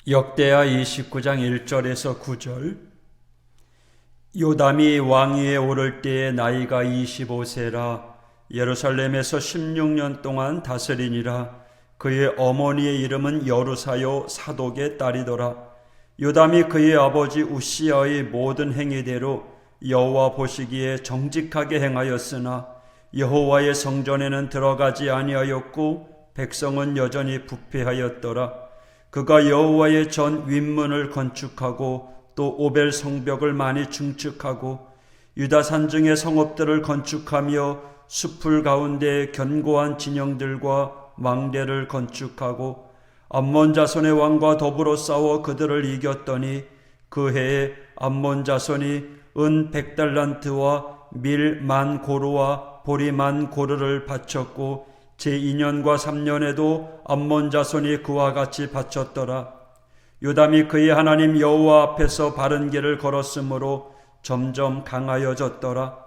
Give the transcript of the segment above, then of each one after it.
역대하 29장 1절에서 9절. 요담이 왕위에 오를 때에 나이가 25세라 예루살렘에서 16년 동안 다스리니라. 그의 어머니의 이름은 여루사요 사독의 딸이더라. 요담이 그의 아버지 우시야의 모든 행위대로 여호와 보시기에 정직하게 행하였으나 여호와의 성전에는 들어가지 아니하였고 백성은 여전히 부패하였더라. 그가 여호와의 전 윗문을 건축하고 또 오벨 성벽을 많이 증축하고 유다 산중의 성읍들을 건축하며 숲을 가운데 견고한 진영들과 망대를 건축하고 암몬 자손의 왕과 더불어 싸워 그들을 이겼더니 그 해에 암몬 자손이 은 100달란트와 밀 10,000고루와 보리 10,000고루를 바쳤고 제2년과 3년에도 암몬 자손이 그와 같이 바쳤더라. 요담이 그의 하나님 여호와 앞에서 바른 길을 걸었으므로 점점 강하여졌더라.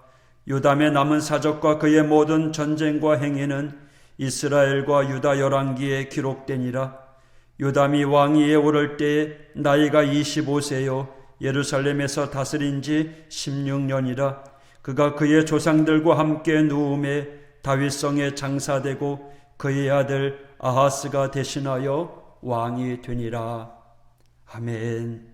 요담의 남은 사적과 그의 모든 전쟁과 행위는 이스라엘과 유다 열왕기에 기록되니라. 요담이 왕위에 오를 때에 나이가 25세요 예루살렘에서 다스린 지 16년이라. 그가 그의 조상들과 함께 누움에 다윗성에 장사되고 그의 아들 아하스가 대신하여 왕이 되니라. 아멘.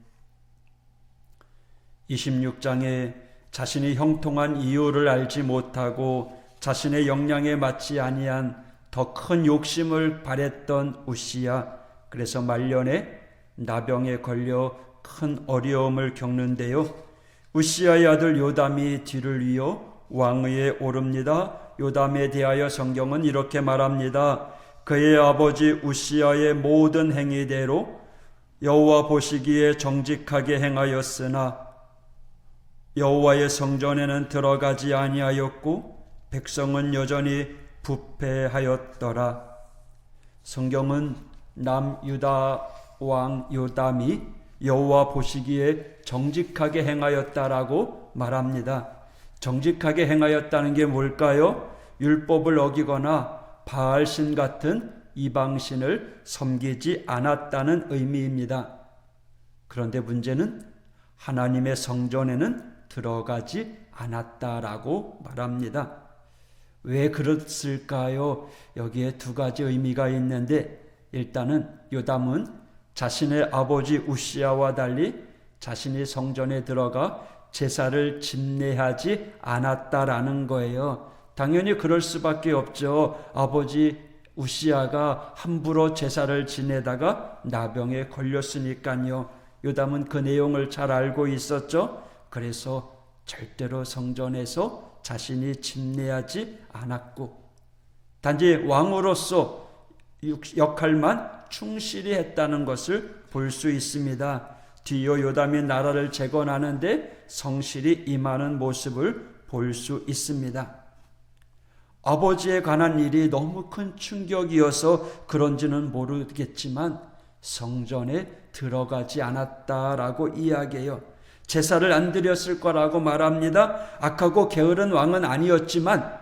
26장에 자신이 형통한 이유를 알지 못하고 자신의 역량에 맞지 아니한 더 큰 욕심을 발했던 우시야. 그래서 말년에 나병에 걸려 큰 어려움을 겪는데요. 우시야의 아들 요담이 뒤를 이어 왕위에 오릅니다. 요담에 대하여 성경은 이렇게 말합니다. 그의 아버지 우시야의 모든 행위대로 여호와 보시기에 정직하게 행하였으나 여호와의 성전에는 들어가지 아니하였고 백성은 여전히 부패하였더라. 성경은 남유다 왕 요담이 여호와 보시기에 정직하게 행하였다라고 말합니다. 정직하게 행하였다는 게 뭘까요? 율법을 어기거나 바알신 같은 이방신을 섬기지 않았다는 의미입니다. 그런데 문제는 하나님의 성전에는 들어가지 않았다라고 말합니다. 왜 그랬을까요? 여기에 두 가지 의미가 있는데, 일단은 요담은 자신의 아버지 우시야와 달리 자신이 성전에 들어가 제사를 집례하지 않았다라는 거예요. 당연히 그럴 수밖에 없죠. 아버지 우시야가 함부로 제사를 지내다가 나병에 걸렸으니까요. 요담은 그 내용을 잘 알고 있었죠. 그래서 절대로 성전에서 자신이 집례하지 않았고 단지 왕으로서 역할만 충실히 했다는 것을 볼 수 있습니다. 뒤이어 요담이 나라를 재건하는데 성실히 임하는 모습을 볼 수 있습니다. 아버지에 관한 일이 너무 큰 충격이어서 그런지는 모르겠지만 성전에 들어가지 않았다라고 이야기해요. 제사를 안 드렸을 거라고 말합니다. 악하고 게으른 왕은 아니었지만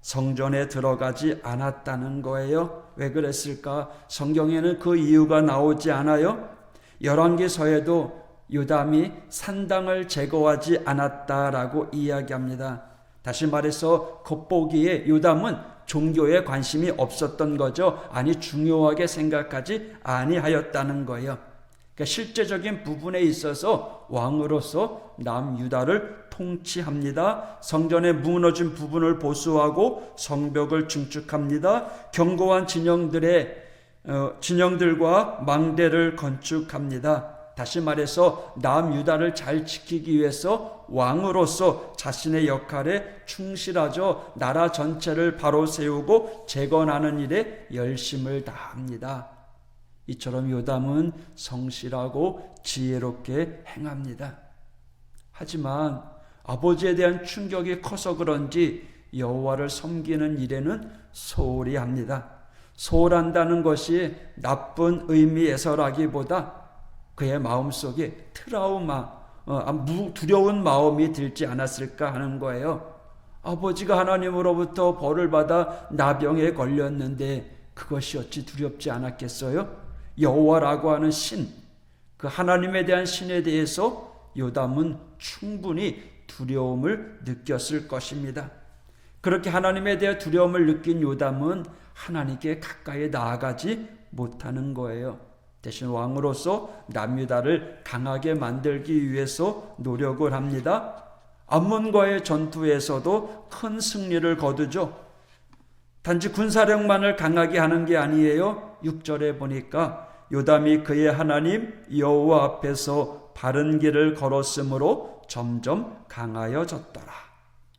성전에 들어가지 않았다는 거예요. 왜 그랬을까? 성경에는 그 이유가 나오지 않아요. 열왕기서에도 요담이 산당을 제거하지 않았다라고 이야기합니다. 다시 말해서 겉보기에 요담은 종교에 관심이 없었던 거죠. 아니 중요하게 생각하지 아니하였다는 거예요. 그러니까 실제적인 부분에 있어서 왕으로서 남유다를 통치합니다. 성전의 무너진 부분을 보수하고 성벽을 증축합니다. 견고한 진영들과 망대를 건축합니다. 다시 말해서 남유다를 잘 지키기 위해서 왕으로서 자신의 역할에 충실하죠. 나라 전체를 바로 세우고 재건하는 일에 열심을 다합니다. 이처럼 요담은 성실하고 지혜롭게 행합니다. 하지만 아버지에 대한 충격이 커서 그런지 여호와를 섬기는 일에는 소홀히 합니다. 소홀한다는 것이 나쁜 의미에서라기보다 그의 마음속에 트라우마, 두려운 마음이 들지 않았을까 하는 거예요. 아버지가 하나님으로부터 벌을 받아 나병에 걸렸는데 그것이 어찌 두렵지 않았겠어요? 여호와라고 하는 신, 그 하나님에 대한 신에 대해서 요담은 충분히 두려움을 느꼈을 것입니다. 그렇게 하나님에 대한 두려움을 느낀 요담은 하나님께 가까이 나아가지 못하는 거예요. 대신 왕으로서 남유다를 강하게 만들기 위해서 노력을 합니다. 암몬과의 전투에서도 큰 승리를 거두죠. 단지 군사력만을 강하게 하는 게 아니에요. 6절에 보니까 요담이 그의 하나님 여호와 앞에서 바른 길을 걸었으므로 점점 강하여졌더라.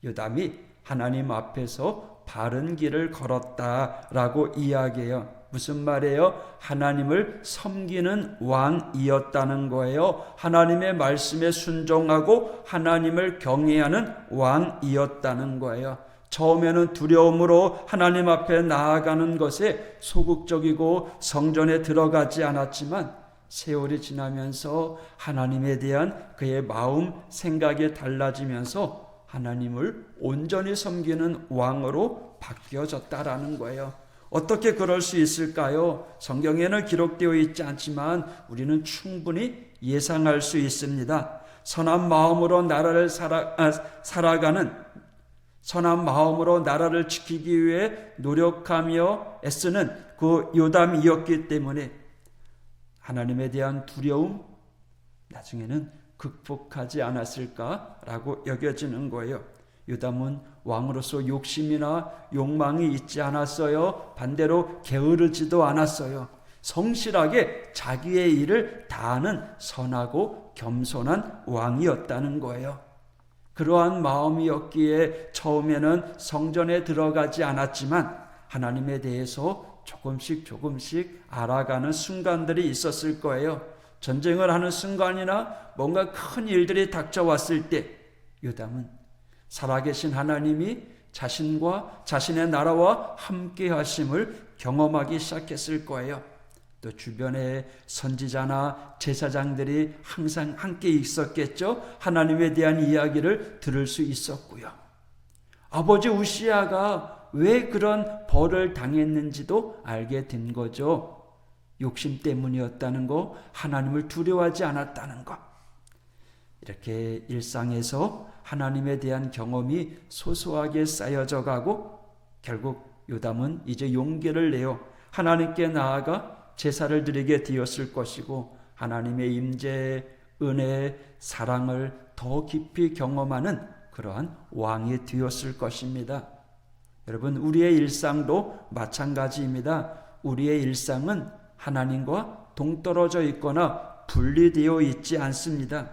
요담이 하나님 앞에서 바른 길을 걸었다라고 이야기해요. 무슨 말이에요? 하나님을 섬기는 왕이었다는 거예요. 하나님의 말씀에 순종하고 하나님을 경외하는 왕이었다는 거예요. 처음에는 두려움으로 하나님 앞에 나아가는 것에 소극적이고 성전에 들어가지 않았지만 세월이 지나면서 하나님에 대한 그의 마음, 생각이 달라지면서 하나님을 온전히 섬기는 왕으로 바뀌어졌다라는 거예요. 어떻게 그럴 수 있을까요? 성경에는 기록되어 있지 않지만 우리는 충분히 예상할 수 있습니다. 선한 마음으로 나라를 살아가는, 선한 마음으로 나라를 지키기 위해 노력하며 애쓰는 그 요담이었기 때문에 하나님에 대한 두려움, 나중에는 극복하지 않았을까라고 여겨지는 거예요. 요담은 왕으로서 욕심이나 욕망이 있지 않았어요. 반대로 게으르지도 않았어요. 성실하게 자기의 일을 다하는 선하고 겸손한 왕이었다는 거예요. 그러한 마음이었기에 처음에는 성전에 들어가지 않았지만 하나님에 대해서 조금씩 알아가는 순간들이 있었을 거예요. 전쟁을 하는 순간이나 뭔가 큰 일들이 닥쳐왔을 때 요담은 살아계신 하나님이 자신과 자신의 나라와 함께 하심을 경험하기 시작했을 거예요. 또 주변에 선지자나 제사장들이 항상 함께 있었겠죠. 하나님에 대한 이야기를 들을 수 있었고요. 아버지 우시야가 왜 그런 벌을 당했는지도 알게 된 거죠. 욕심 때문이었다는 거, 하나님을 두려워하지 않았다는 것. 이렇게 일상에서 하나님에 대한 경험이 소소하게 쌓여져 가고 결국 요담은 이제 용기를 내어 하나님께 나아가 제사를 드리게 되었을 것이고 하나님의 임재, 은혜, 사랑을 더 깊이 경험하는 그러한 왕이 되었을 것입니다. 여러분, 우리의 일상도 마찬가지입니다. 우리의 일상은 하나님과 동떨어져 있거나 분리되어 있지 않습니다.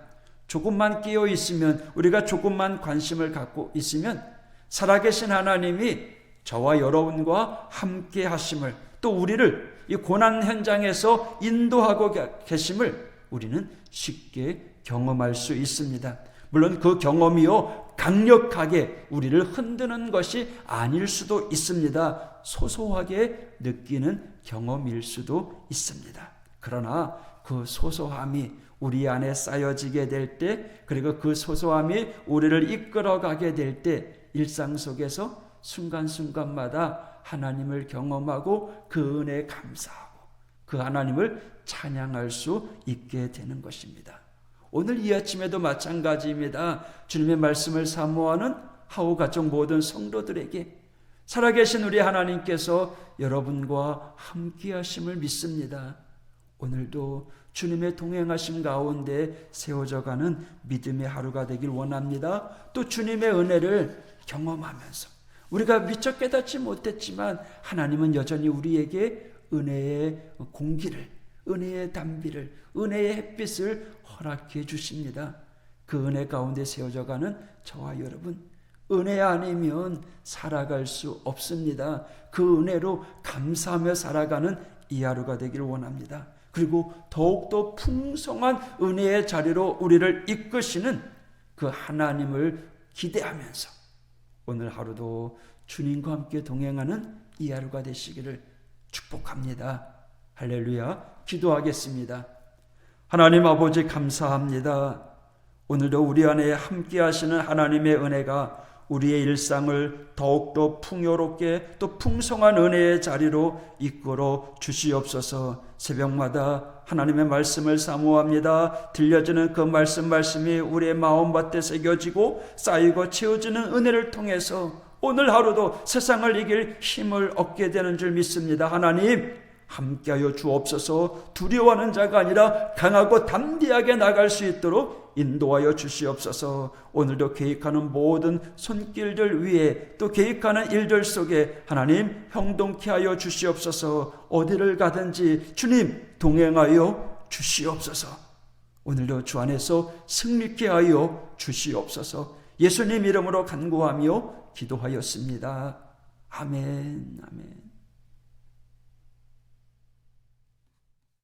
조금만 끼어 있으면, 우리가 조금만 관심을 갖고 있으면 살아계신 하나님이 저와 여러분과 함께 하심을, 또 우리를 이 고난 현장에서 인도하고 계심을 우리는 쉽게 경험할 수 있습니다. 물론 그 경험이요 강력하게 우리를 흔드는 것이 아닐 수도 있습니다. 소소하게 느끼는 경험일 수도 있습니다. 그러나 그 소소함이 우리 안에 쌓여지게 될 때, 그리고 그 소소함이 우리를 이끌어가게 될 때 일상 속에서 순간순간마다 하나님을 경험하고 그 은혜에 감사하고 그 하나님을 찬양할 수 있게 되는 것입니다. 오늘 이 아침에도 마찬가지입니다. 주님의 말씀을 사모하는 하우 가족 모든 성도들에게 살아계신 우리 하나님께서 여러분과 함께 하심을 믿습니다. 오늘도 주님의 동행하심 가운데 세워져가는 믿음의 하루가 되길 원합니다. 또 주님의 은혜를 경험하면서 우리가 미처 깨닫지 못했지만 하나님은 여전히 우리에게 은혜의 공기를, 은혜의 담비를, 은혜의 햇빛을 허락해 주십니다. 그 은혜 가운데 세워져가는 저와 여러분, 은혜 아니면 살아갈 수 없습니다. 그 은혜로 감사하며 살아가는 이 하루가 되길 원합니다. 그리고 더욱더 풍성한 은혜의 자리로 우리를 이끄시는 그 하나님을 기대하면서 오늘 하루도 주님과 함께 동행하는 이 하루가 되시기를 축복합니다. 할렐루야. 기도하겠습니다. 하나님 아버지 감사합니다. 오늘도 우리 안에 함께 하시는 하나님의 은혜가 우리의 일상을 더욱더 풍요롭게 또 풍성한 은혜의 자리로 이끌어 주시옵소서. 새벽마다 하나님의 말씀을 사모합니다. 들려주는 그 말씀이 우리의 마음밭에 새겨지고 쌓이고 채워지는 은혜를 통해서 오늘 하루도 세상을 이길 힘을 얻게 되는 줄 믿습니다. 하나님 함께하여 주옵소서. 두려워하는 자가 아니라 강하고 담대하게 나갈 수 있도록 인도하여 주시옵소서. 오늘도 계획하는 모든 손길들 위에 또 계획하는 일들 속에 하나님 형통케 하여 주시옵소서. 어디를 가든지 주님 동행하여 주시옵소서. 오늘도 주 안에서 승리케 하여 주시옵소서. 예수님 이름으로 간구하며 기도하였습니다. 아멘, 아멘.